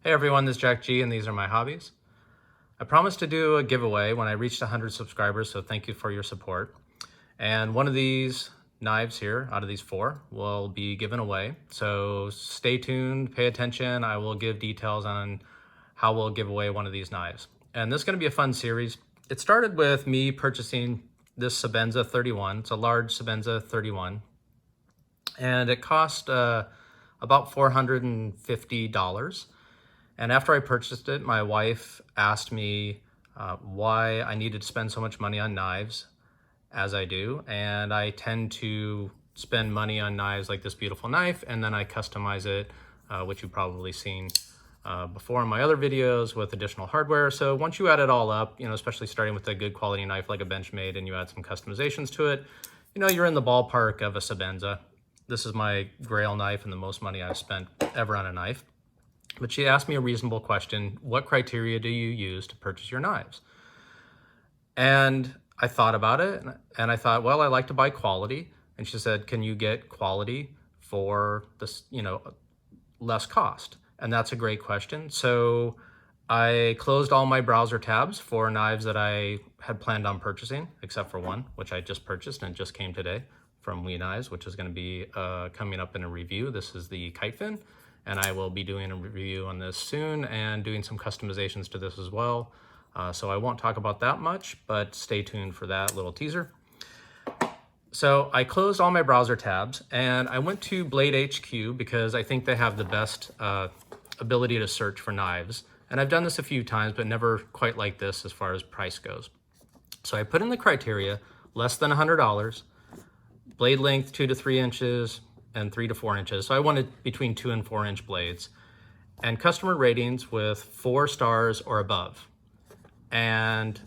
Hey everyone, this is JackG and these are my hobbies. I promised to do a giveaway when I reached 100 subscribers, so thank you for your support. And one of these knives here, out of these four, will be given away. So stay tuned, pay attention. I will give details on how we'll give away one of these knives. And this is gonna be a fun series. It started with me purchasing this Sebenza 31. It's a large Sebenza 31. And it cost about $450. And after I purchased it, my wife asked me why I needed to spend so much money on knives as I do. And I tend to spend money on knives like this beautiful knife, and then I customize it, which you've probably seen before in my other videos with additional hardware. So once you add it all up, especially starting with a good quality knife like a Benchmade and you add some customizations to it, you're in the ballpark of a Sebenza. This is my grail knife and the most money I've spent ever on a knife. But she asked me a reasonable question: what criteria do you use to purchase your knives? And I thought about it, and I thought, well, I like to buy quality. And she said, can you get quality for this, less cost? And that's a great question. So I closed all my browser tabs for knives that I had planned on purchasing, except for one, which I just purchased and just came today from Lee Knives, which is going to be coming up in a review. This is the kite fin. And I will be doing a review on this soon and doing some customizations to this as well. So I won't talk about that much, but stay tuned for that little teaser. So I closed all my browser tabs and I went to BladeHQ because I think they have the best ability to search for knives. And I've done this a few times, but never quite like this as far as price goes. So I put in the criteria: less than $100, blade length 2 to 3 inches, and 3 to 4 inches. So I wanted between 2 and 4 inch blades, and customer ratings with 4 stars or above. And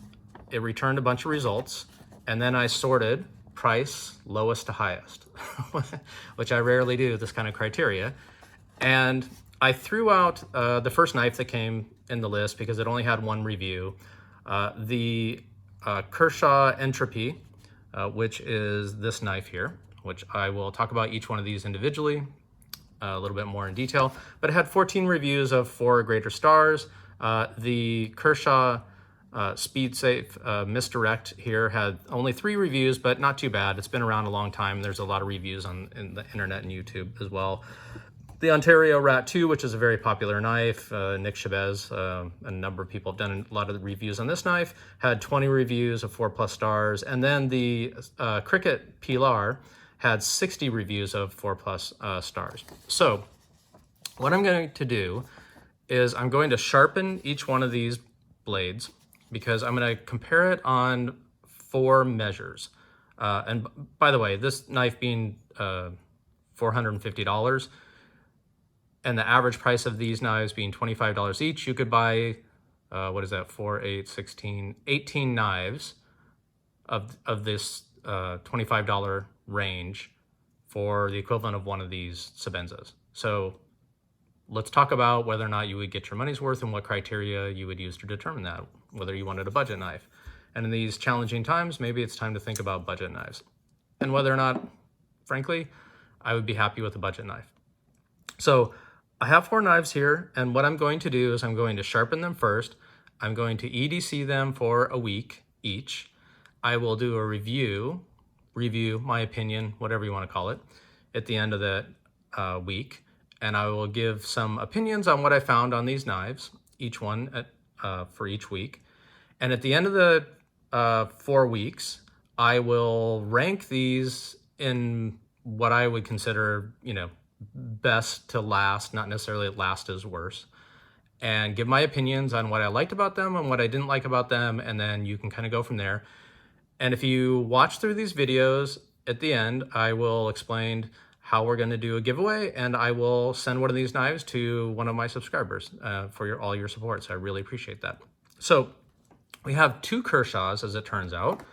it returned a bunch of results. And then I sorted price lowest to highest, which I rarely do, this kind of criteria. And I threw out the first knife that came in the list because it only had one review. The Kershaw Entropy, which is this knife here, which I will talk about each one of these individually a little bit more in detail. But it had 14 reviews of 4 or greater stars. The Kershaw Speed Safe Misdirect here had only 3 reviews, but not too bad. It's been around a long time. There's a lot of reviews in the internet and YouTube as well. The Ontario Rat 2, which is a very popular knife, Nick Chavez, a number of people have done a lot of the reviews on this knife, had 20 reviews of 4+ stars. And then the Cricket Pilar had 60 reviews of 4+ stars. So what I'm going to do is I'm going to sharpen each one of these blades because I'm going to compare it on 4 measures. And by the way, this knife being $450 and the average price of these knives being $25 each, you could buy, what is that, 4, 8, 16, 18 knives of this $25 range for the equivalent of one of these Sebenzas. So let's talk about whether or not you would get your money's worth and what criteria you would use to determine that, whether you wanted a budget knife. And in these challenging times, maybe it's time to think about budget knives and whether or not, frankly, I would be happy with a budget knife. So I have 4 knives here, and what I'm going to do is I'm going to sharpen them first. I'm going to EDC them for a week each. I will do a review, my opinion, whatever you want to call it, at the end of that week. And I will give some opinions on what I found on these knives, each one for each week. And at the end of the 4 weeks, I will rank these in what I would consider, best to last, not necessarily last as worse, and give my opinions on what I liked about them and what I didn't like about them. And then you can kind of go from there. And if you watch through these videos, at the end, I will explain how we're going to do a giveaway, and I will send one of these knives to one of my subscribers for all your support. So I really appreciate that. So we have 2 Kershaws, as it turns out.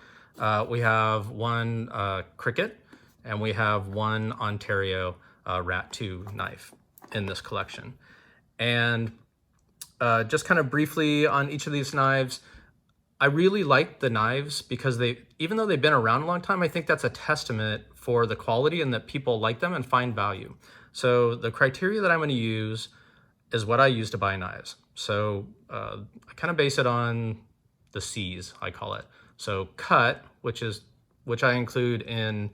We have one Cricket, and we have one Ontario Rat 2 knife in this collection. And just kind of briefly on each of these knives, I really like the knives because even though they've been around a long time, I think that's a testament for the quality and that people like them and find value. So the criteria that I'm going to use is what I use to buy knives. So I kind of base it on the C's, I call it. So cut, which I include in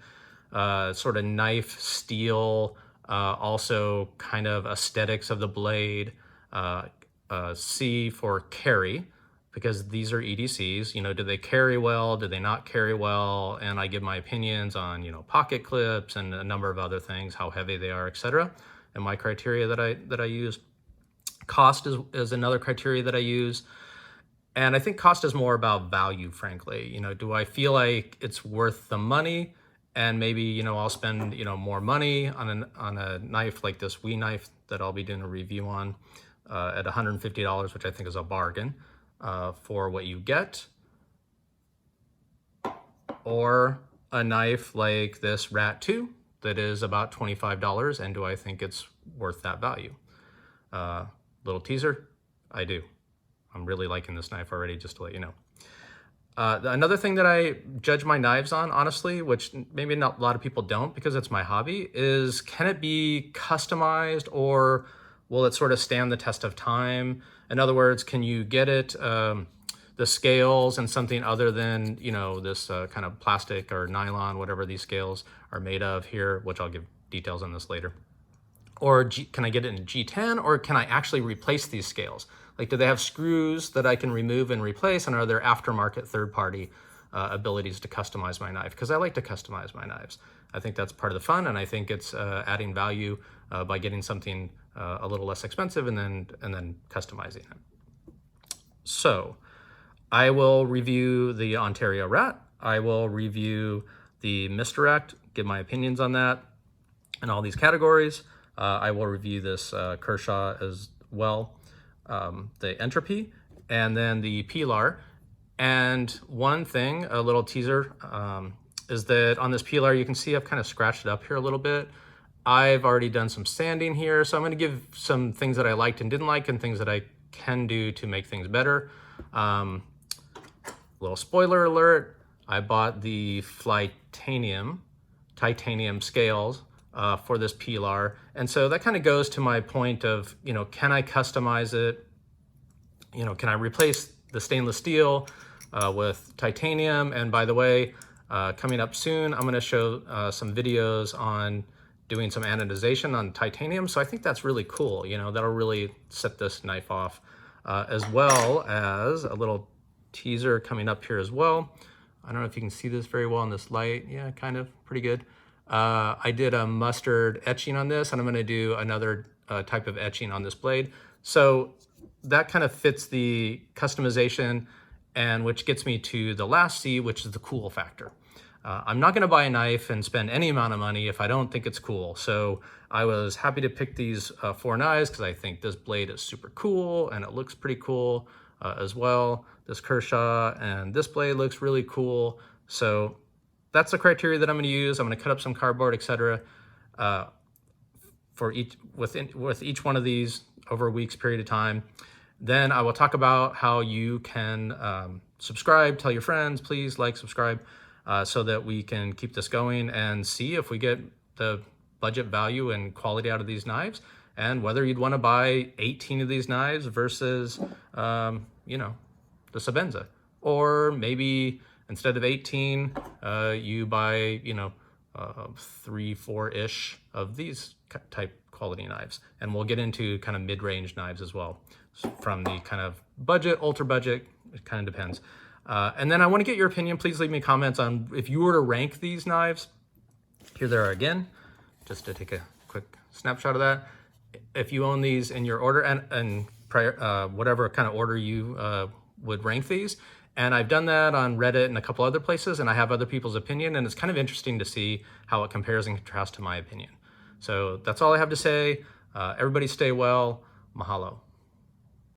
sort of knife, steel, also kind of aesthetics of the blade. C for carry, because these are EDCs. You know, do they carry well? Do they not carry well? And I give my opinions on, you know, pocket clips and a number of other things, how heavy they are, etc. And my criteria that I use. Cost is another criteria that I use. And I think cost is more about value, frankly. You know, do I feel like it's worth the money? And maybe, you know, I'll spend, you know, more money on a knife like this WE knife that I'll be doing a review on at $150, which I think is a bargain for what you get. Or a knife like this Rat 2 that is about $25, and do I think it's worth that value? Little teaser, I do. I'm really liking this knife already, just to let you know. Another thing that I judge my knives on, honestly, which maybe not a lot of people don't because it's my hobby, is can it be customized, or will it sort of stand the test of time? In other words, can you get it, the scales and something other than, you know, this kind of plastic or nylon, whatever these scales are made of here, which I'll give details on this later. Or can I get it in G10, or can I actually replace these scales? Like, do they have screws that I can remove and replace, and are there aftermarket third-party abilities to customize my knife? Because I like to customize my knives. I think that's part of the fun, and I think it's adding value by getting something a little less expensive and then customizing it. So I will review the Ontario Rat. I will review the Misdirect, give my opinions on that in all these categories. I will review this Kershaw as well, the Entropy, and then the Pilar. And one thing, a little teaser, is that on this Pilar, you can see I've kind of scratched it up here a little bit. I've already done some sanding here, so I'm going to give some things that I liked and didn't like and things that I can do to make things better. Little spoiler alert, I bought the titanium scales for this Pilar. And so that kind of goes to my point of, you know, can I customize it? You know, can I replace the stainless steel with titanium? And by the way, coming up soon, I'm going to show some videos on doing some anodization on titanium. So I think that's really cool. You know, that'll really set this knife off, as well as a little teaser coming up here as well. I don't know if you can see this very well in this light. Yeah, kind of pretty good. I did a mustard etching on this, and I'm going to do another type of etching on this blade. So that kind of fits the customization, and which gets me to the last C, which is the cool factor. I'm not going to buy a knife and spend any amount of money if I don't think it's cool. So I was happy to pick these 4 knives because I think this blade is super cool and it looks pretty cool as well. This Kershaw and this blade looks really cool. So that's the criteria that I'm going to use. I'm going to cut up some cardboard, etc. For with each one of these over a week's period of time. Then I will talk about how you can subscribe, tell your friends, please like, subscribe, so that we can keep this going and see if we get the budget value and quality out of these knives, and whether you'd want to buy 18 of these knives versus, you know, the Sebenza. Or maybe instead of 18, you buy, you know, 3, 4-ish of these type quality knives. And we'll get into kind of mid-range knives as well, from the kind of budget, ultra budget, it kind of depends. And then I want to get your opinion. Please leave me comments on if you were to rank these knives. Here they are again, just to take a quick snapshot of that. If you own these in your order and prior, whatever kind of order you would rank these. And I've done that on Reddit and a couple other places, and I have other people's opinion, and it's kind of interesting to see how it compares and contrasts to my opinion. So that's all I have to say. Everybody stay well. Mahalo.